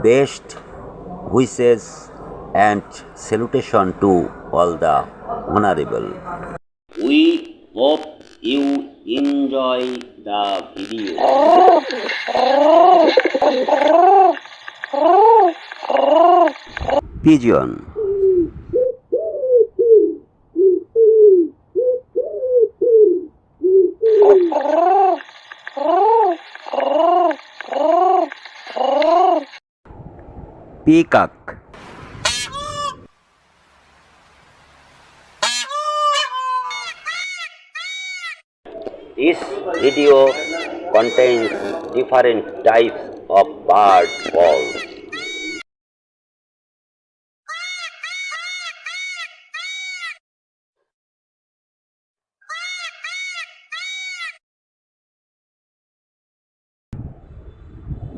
Best wishes and salutation to all the honorable. We hope you enjoy the video. Pigeon. Peacock. This video contains different types of bird calls.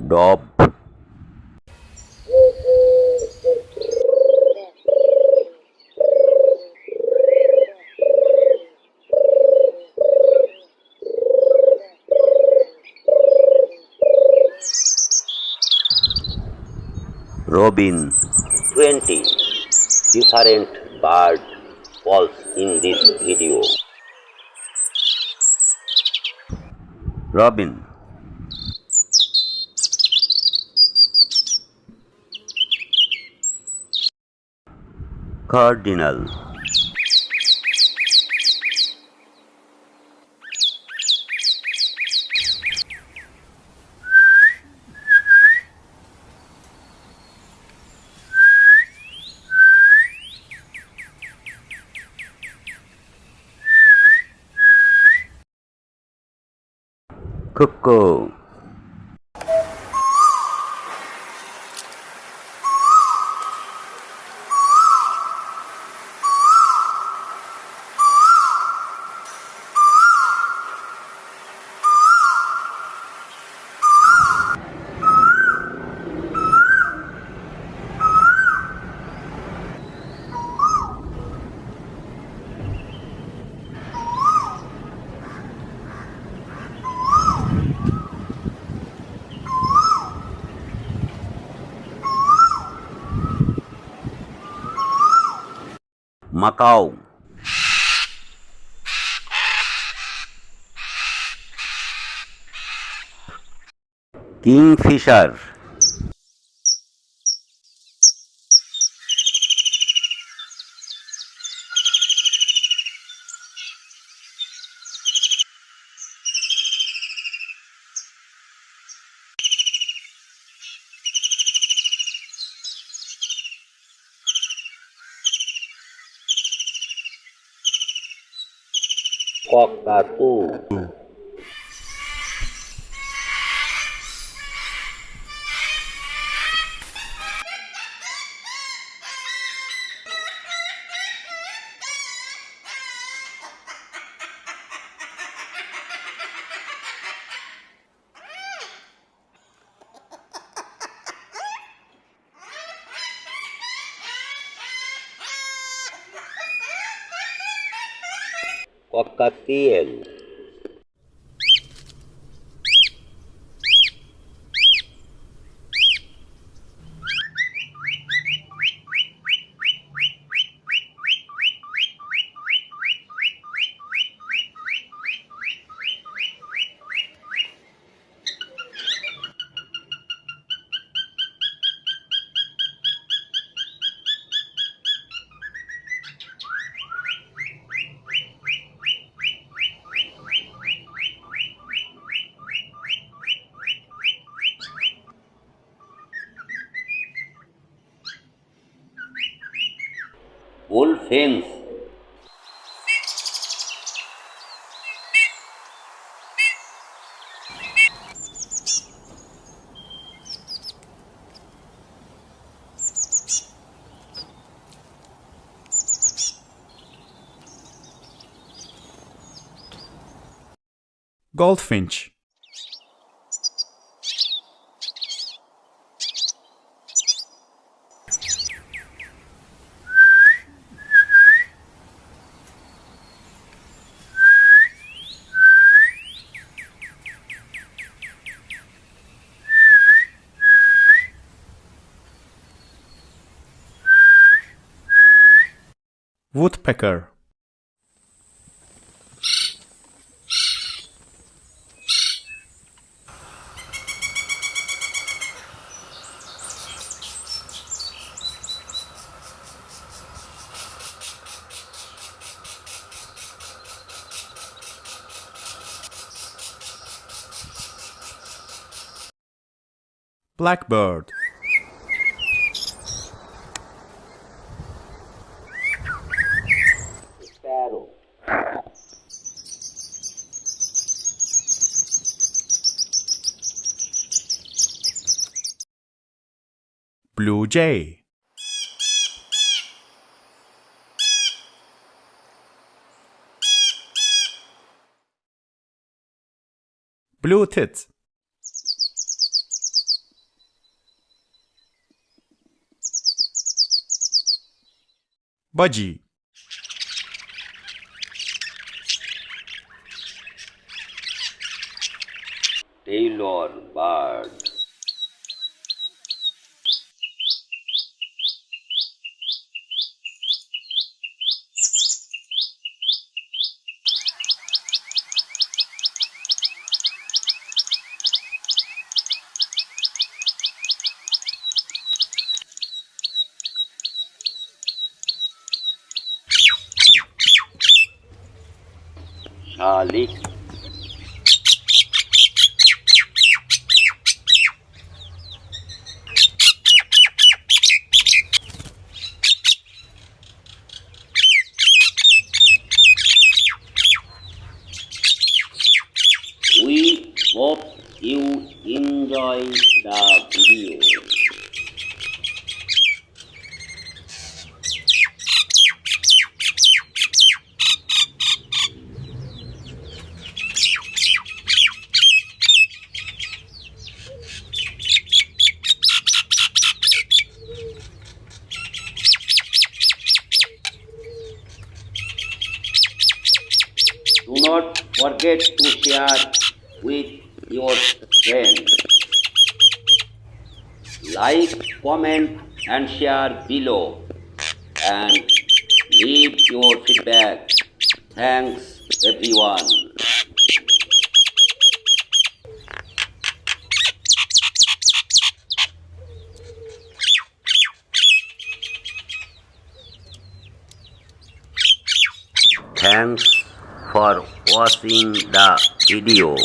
Dove. Robin. 20 different bird calls in this video. Robin. Cardinal. Cuckoo. Macau. Kingfisher. Cockatoo. Cockatiel. Bullfinch. Goldfinch. woodpecker, blackbird, sparrow, blue jay, blue tit, budgie, tailor bird, shalik, we hope you enjoy the video. Do not forget to share with your friends. Like, comment and share below and leave your feedback. Thanks everyone. Thanks for watching the video.